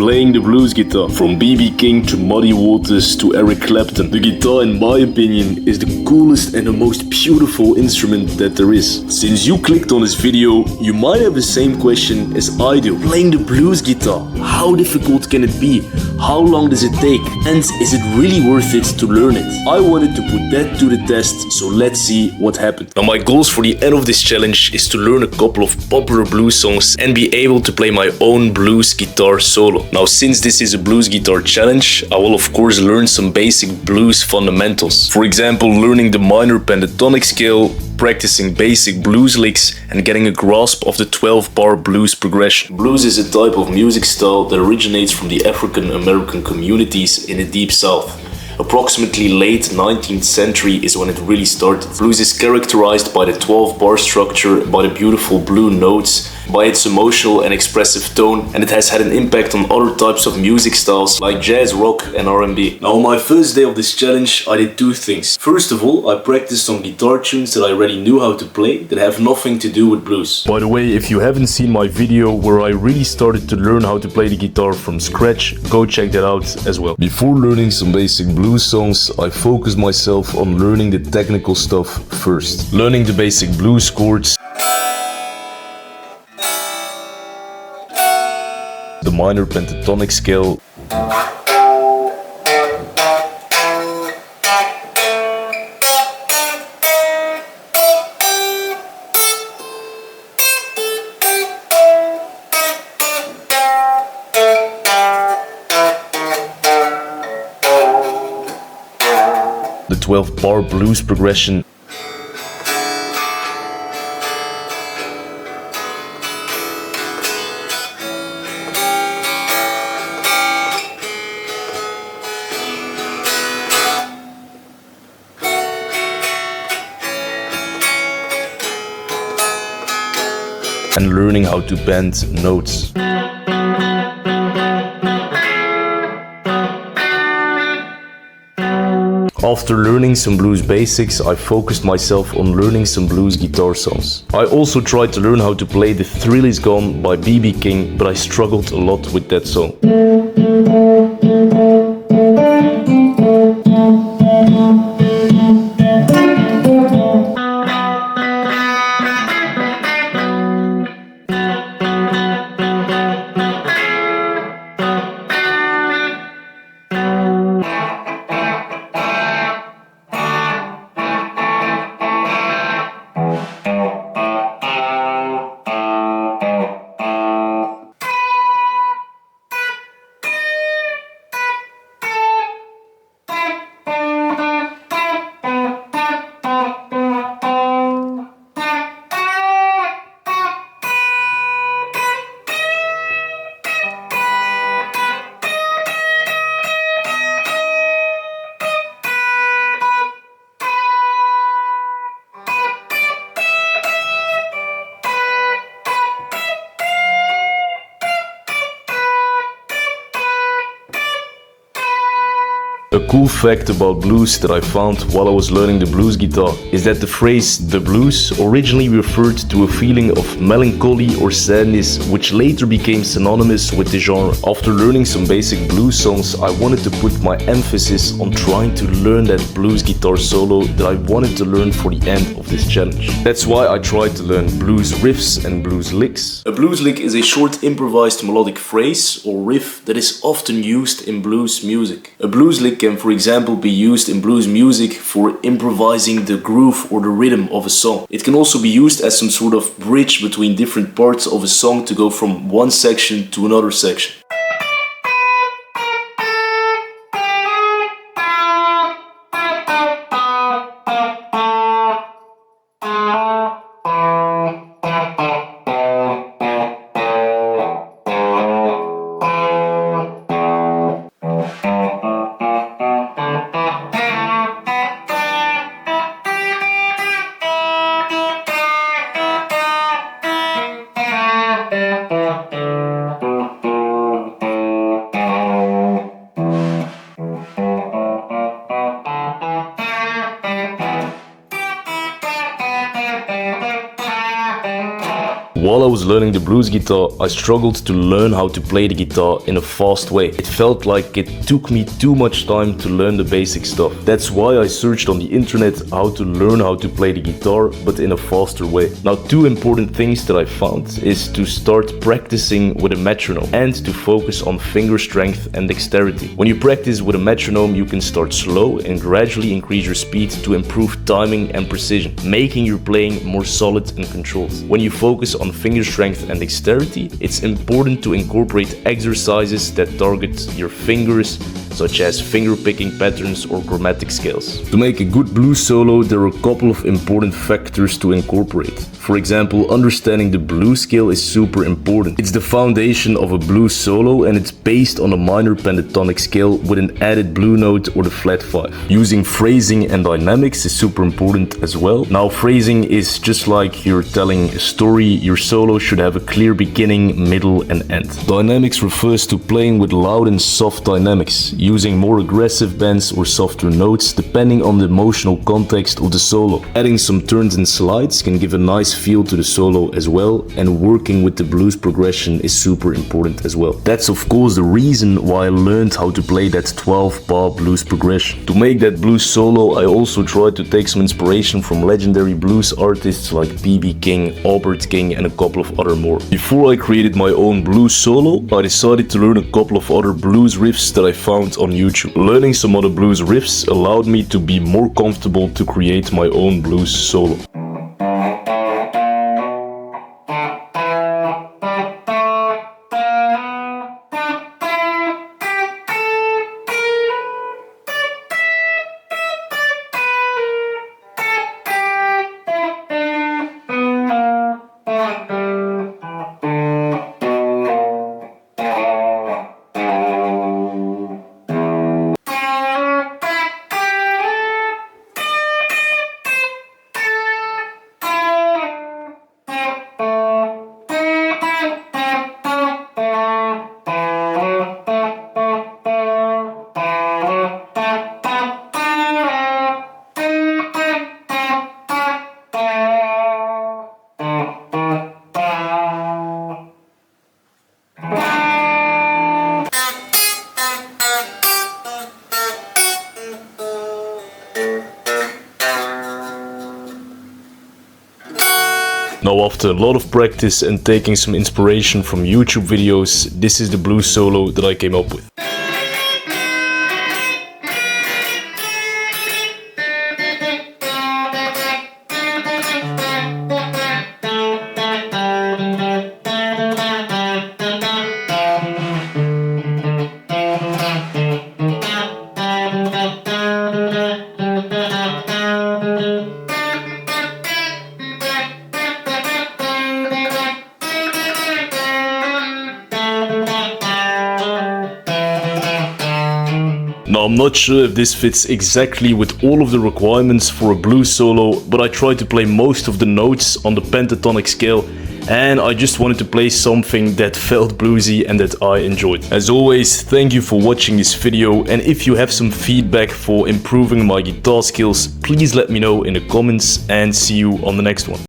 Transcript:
Playing the blues guitar, from B.B. King to Muddy Waters to Eric Clapton, the guitar, in my opinion, is the coolest and the most beautiful instrument that there is. Since you clicked on this video, you might have the same question as I do. Playing the blues guitar, how difficult can it be? How long does it take? And is it really worth it to learn it? I wanted to put that to the test, so let's see what happened. Now my goals for the end of this challenge is to learn a couple of popular blues songs and be able to play my own blues guitar solo. Now, since this is a blues guitar challenge, I will of course learn some basic blues fundamentals. For example, learning the minor pentatonic scale, practicing basic blues licks, and getting a grasp of the 12-bar blues progression. Blues is a type of music style that originates from the African American communities in the Deep South. Approximately late 19th century is when it really started. Blues is characterized by the 12-bar structure, by the beautiful blue notes, by its emotional and expressive tone, and it has had an impact on other types of music styles like jazz, rock and R&B. Now on my first day of this challenge I did two things. First of all, I practiced some guitar tunes that I already knew how to play that have nothing to do with blues. By the way, if you haven't seen my video where I really started to learn how to play the guitar from scratch, go check that out as well. Before learning some basic blues songs, I focused myself on learning the technical stuff first. Learning the basic blues chords, the minor pentatonic scale, the 12-bar blues progression, and learning how to bend notes. After learning some blues basics, I focused myself on learning some blues guitar songs. I also tried to learn how to play The Thrill Is Gone by B.B. King, but I struggled a lot with that song. A cool fact about blues that I found while I was learning the blues guitar is that the phrase "the blues" originally referred to a feeling of melancholy or sadness, which later became synonymous with the genre. After learning some basic blues songs, I wanted to put my emphasis on trying to learn that blues guitar solo that I wanted to learn for the end of this challenge. That's why I tried to learn blues riffs and blues licks. A blues lick is a short improvised melodic phrase or riff that is often used in blues music. A blues lick can, for example, be used in blues music for improvising the groove or the rhythm of a song. It can also be used as some sort of bridge between different parts of a song to go from one section to another section. While I was learning the blues guitar, I struggled to learn how to play the guitar in a fast way. It felt like it took me too much time to learn the basic stuff. That's why I searched on the internet how to learn how to play the guitar, but in a faster way. Now, two important things that I found is to start practicing with a metronome and to focus on finger strength and dexterity. When you practice with a metronome, you can start slow and gradually increase your speed to improve timing and precision, making your playing more solid and controlled. When you focus on finger strength and dexterity, it's important to incorporate exercises that target your fingers, such as finger picking patterns or chromatic scales. To make a good blues solo, there are a couple of important factors to incorporate. For example, understanding the blues scale is super important. It's the foundation of a blues solo and it's based on a minor pentatonic scale with an added blue note or the flat 5. Using phrasing and dynamics is super important as well. Now, phrasing is just like you're telling a story. Your solo should have a clear beginning, middle and end. Dynamics refers to playing with loud and soft dynamics, using more aggressive bends or softer notes depending on the emotional context of the solo. Adding some turns and slides can give a nice feel to the solo as well, and working with the blues progression is super important as well. That's of course the reason why I learned how to play that 12-bar blues progression. To make that blues solo, I also tried to take some inspiration from legendary blues artists like B.B. King, Albert King and a couple of other more. Before I created my own blues solo, I decided to learn a couple of other blues riffs that I found on YouTube. Learning some other blues riffs allowed me to be more comfortable to create my own blues solo. Now, after a lot of practice and taking some inspiration from YouTube videos, this is the blues solo that I came up with. Now, I'm not sure if this fits exactly with all of the requirements for a blues solo, but I tried to play most of the notes on the pentatonic scale, and I just wanted to play something that felt bluesy and that I enjoyed. As always, thank you for watching this video, and if you have some feedback for improving my guitar skills, please let me know in the comments, and see you on the next one.